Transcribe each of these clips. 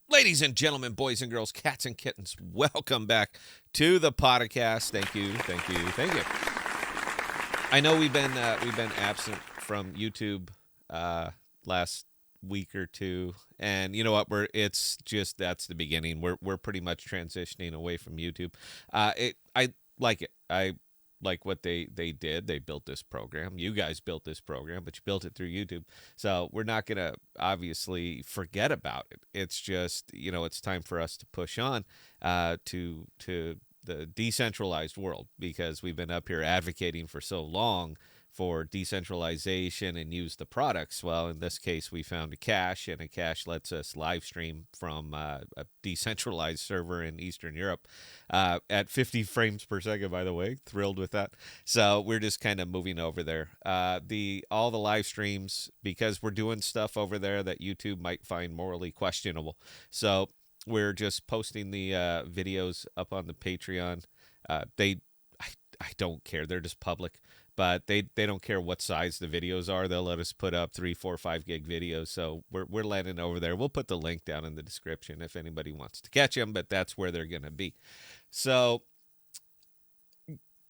Ladies and gentlemen, boys and girls, cats and kittens, welcome back to the podcast. Thank you, thank you, thank you. I know we've been absent from YouTube last week or two, and you know what? It's just that's the beginning. We're pretty much transitioning away from YouTube. I like it. I like what they did. They built this program. You guys built this program, but you built it through YouTube. So we're not gonna obviously forget about it. It's just it's time for us to push on to the decentralized world because we've been up here advocating for so long for decentralization and use the products. Well, in this case, we found a cache, and a cache lets us live stream from a decentralized server in Eastern Europe at 50 frames per second. By the way, thrilled with that. So we're just kind of moving over there. The all the live streams because we're doing stuff over there that YouTube might find morally questionable. So we're just posting the videos up on the Patreon. They, I, I don't care. They're just public, but they don't care what size the videos are. They'll let us put up 3, 4, 5 gig videos. So we're letting over there. We'll put the link down in the description if anybody wants to catch them. But that's where they're gonna be. So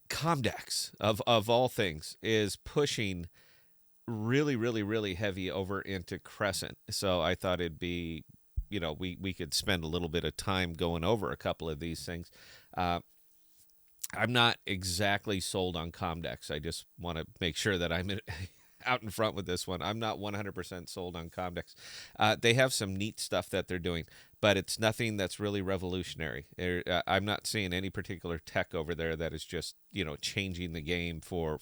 Comdex of all things is pushing really, really, really heavy over into Crescent. So I thought it'd be, we could spend a little bit of time going over a couple of these things. Uh, I'm not exactly sold on Comdex. I just want to make sure that out in front with this one. I'm not 100% sold on Comdex. They have some neat stuff that they're doing, but it's nothing that's really revolutionary. I'm not seeing any particular tech over there that is just changing the game for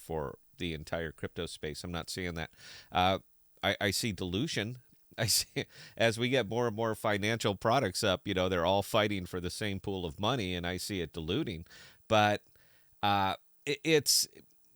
the entire crypto space. I'm not seeing that. I see dilution. I see as we get more and more financial products up, they're all fighting for the same pool of money, and I see it diluting. But it's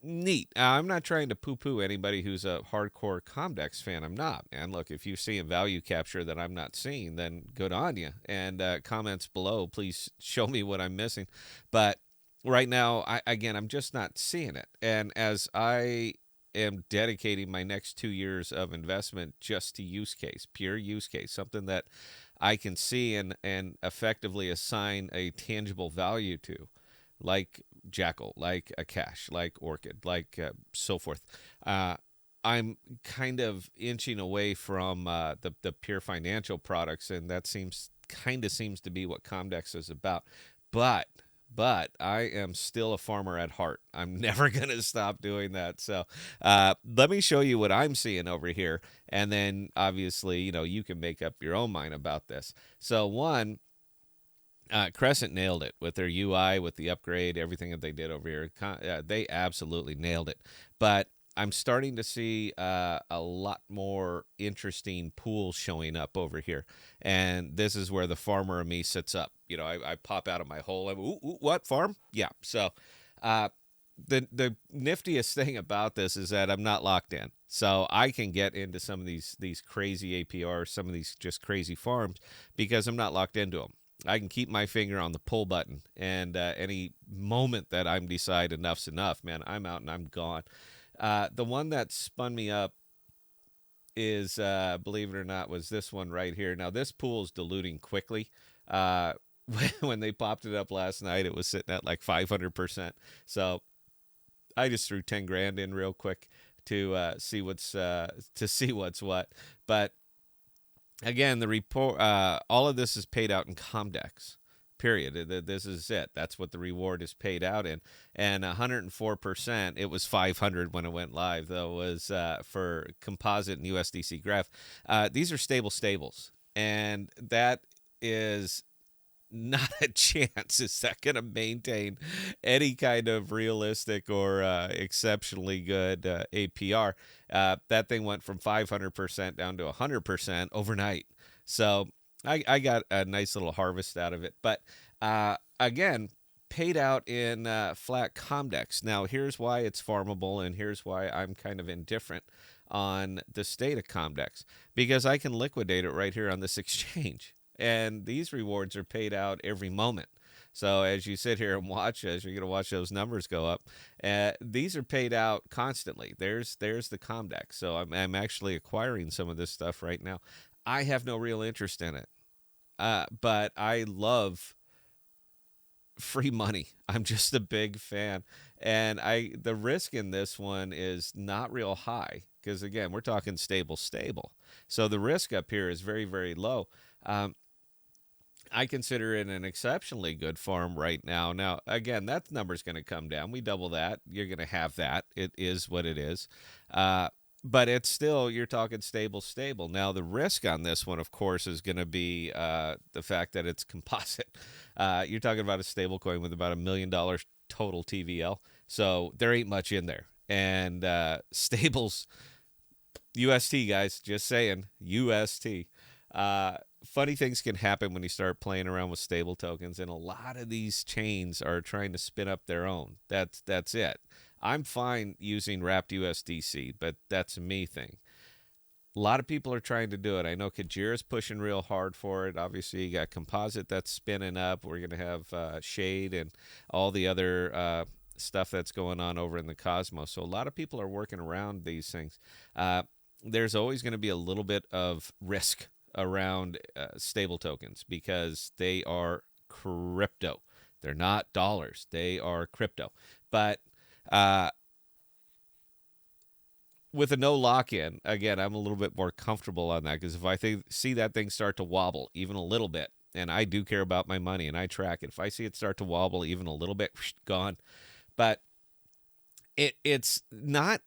neat. I'm not trying to poo-poo anybody who's a hardcore Comdex fan. I'm not, man. Look, if you see a value capture that I'm not seeing, then good on you. And comments below, please show me what I'm missing. But right now, I'm just not seeing it. And as I am dedicating my next 2 years of investment just to use case, pure use case, something that I can see and effectively assign a tangible value to, like Jackal, like a cache, like Orchid, like so forth. Uh, I'm kind of inching away from the pure financial products, and that seems to be what Comdex is about. But I am still a farmer at heart. I'm never gonna stop doing that. So let me show you what I'm seeing over here, and then obviously you can make up your own mind about this. So one, Crescent nailed it with their UI, with the upgrade, everything that they did over here. They absolutely nailed it. But I'm starting to see a lot more interesting pools showing up over here, and this is where the farmer of me sits up. I pop out of my hole. Ooh, what farm? Yeah. So uh, the niftiest thing about this is that I'm not locked in, so I can get into some of these crazy APRs, some of these just crazy farms because I'm not locked into them. I can keep my finger on the pull button, and any moment that I'm decide enough's enough, man, I'm out and I'm gone. The one that spun me up is, believe it or not, was this one right here. Now this pool is diluting quickly. When they popped it up last night, it was sitting at like 500%. So I just threw 10 grand in real quick to see what's what. But again, the report, all of this is paid out in Comdex. Period. This is it. That's what the reward is paid out in. And 104%, it was 500 when it went live, though, was for composite and USDC graph. These are stable stables. And that is not a chance is that going to maintain any kind of realistic or exceptionally good APR. That thing went from 500% down to 100% overnight. So I got a nice little harvest out of it. But again, paid out in flat Comdex. Now, here's why it's farmable, and here's why I'm kind of indifferent on the state of Comdex, because I can liquidate it right here on this exchange. And these rewards are paid out every moment. So as you sit here and watch, as you're going to watch those numbers go up, these are paid out constantly. There's the Comdex. So I'm actually acquiring some of this stuff right now. I have no real interest in it. But I love free money. I'm just a big fan, and the risk in this one is not real high because again we're talking stable. So the risk up here is very very low. Um, I consider it an exceptionally good farm right now. Now, again, that number's going to come down. We double that. You're going to have that. It is what it is. But it's still, you're talking stable. Now, the risk on this one, of course, is going to be the fact that it's composite. You're talking about a stable coin with about $1 million total TVL. So there ain't much in there. And stables, UST, guys, just saying, UST. Funny things can happen when you start playing around with stable tokens, and a lot of these chains are trying to spin up their own. That's it. I'm fine using wrapped USDC, but that's a me thing. A lot of people are trying to do it. I know Kajira's pushing real hard for it. Obviously, you got Composite that's spinning up. We're going to have Shade and all the other stuff that's going on over in the Cosmos. So a lot of people are working around these things. There's always going to be a little bit of risk around stable tokens because they are crypto. They're not dollars. They are crypto. But with a no lock-in, again, I'm a little bit more comfortable on that because if I see that thing start to wobble even a little bit, and I do care about my money and I track it, if I see it start to wobble even a little bit, gone. But it's not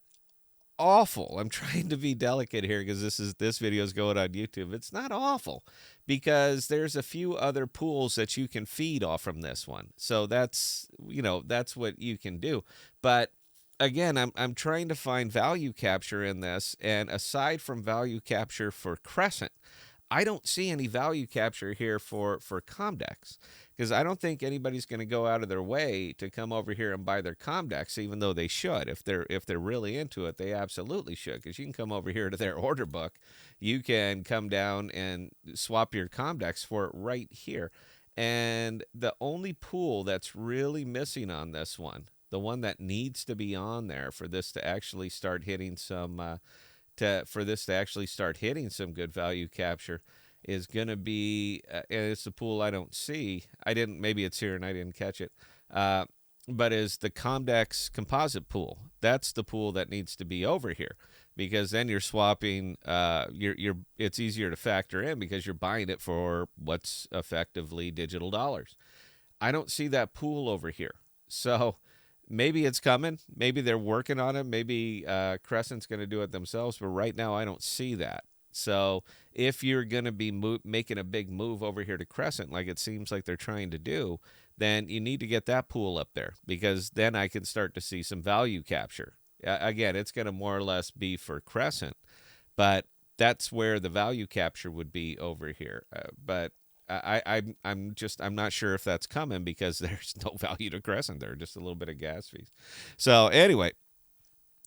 awful. I'm trying to be delicate here because this video is going on YouTube. It's not awful because there's a few other pools that you can feed off from this one. So that's what you can do. But again, I'm trying to find value capture in this, and aside from value capture for Crescent, I don't see any value capture here for Comdex because I don't think anybody's going to go out of their way to come over here and buy their Comdex, even though they should. If they're really into it, they absolutely should because you can come over here to their order book. You can come down and swap your Comdex for it right here. And the only pool that's really missing on this one, the one that needs to be on there for this to actually start hitting some good value capture is going to be, and it's a pool I don't see. Maybe it's here and I didn't catch it. But is the Comdex composite pool. That's the pool that needs to be over here because then you're swapping, it's easier to factor in because you're buying it for what's effectively digital dollars. I don't see that pool over here. So maybe it's coming. Maybe they're working on it. Maybe Crescent's going to do it themselves. But right now, I don't see that. So if you're going to be making a big move over here to Crescent, like it seems like they're trying to do, then you need to get that pool up there because then I can start to see some value capture. Again, it's going to more or less be for Crescent, but that's where the value capture would be over here. But I'm not sure if that's coming because there's no value to Crescent there, just a little bit of gas fees. So anyway,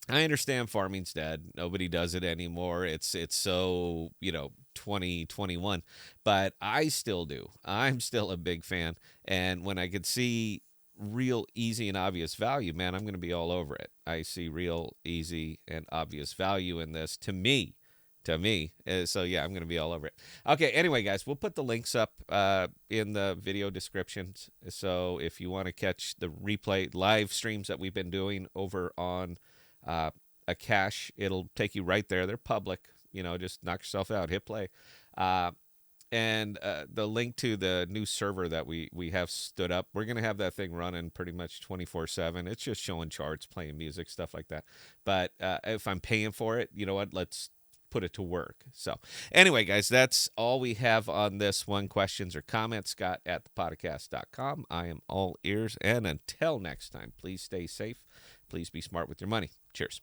I understand farming's dead. Nobody does it anymore. It's so 2021, but I still do. I'm still a big fan, and when I could see real easy and obvious value, man, I'm going to be all over it. I see real easy and obvious value in this to me. So yeah, I'm going to be all over it. Okay, anyway, guys, we'll put the links up in the video descriptions. So if you want to catch the replay live streams that we've been doing over on a cache, it'll take you right there. They're public. Just knock yourself out, hit play. And the link to the new server that we have stood up, we're going to have that thing running pretty much 24/7. It's just showing charts, playing music, stuff like that. But if I'm paying for it, you know what? Let's put it to work. So anyway, guys, that's all we have on this one. Questions or comments, Scott at thepodcast.com. I am all ears. And until next time, please stay safe. Please be smart with your money. Cheers.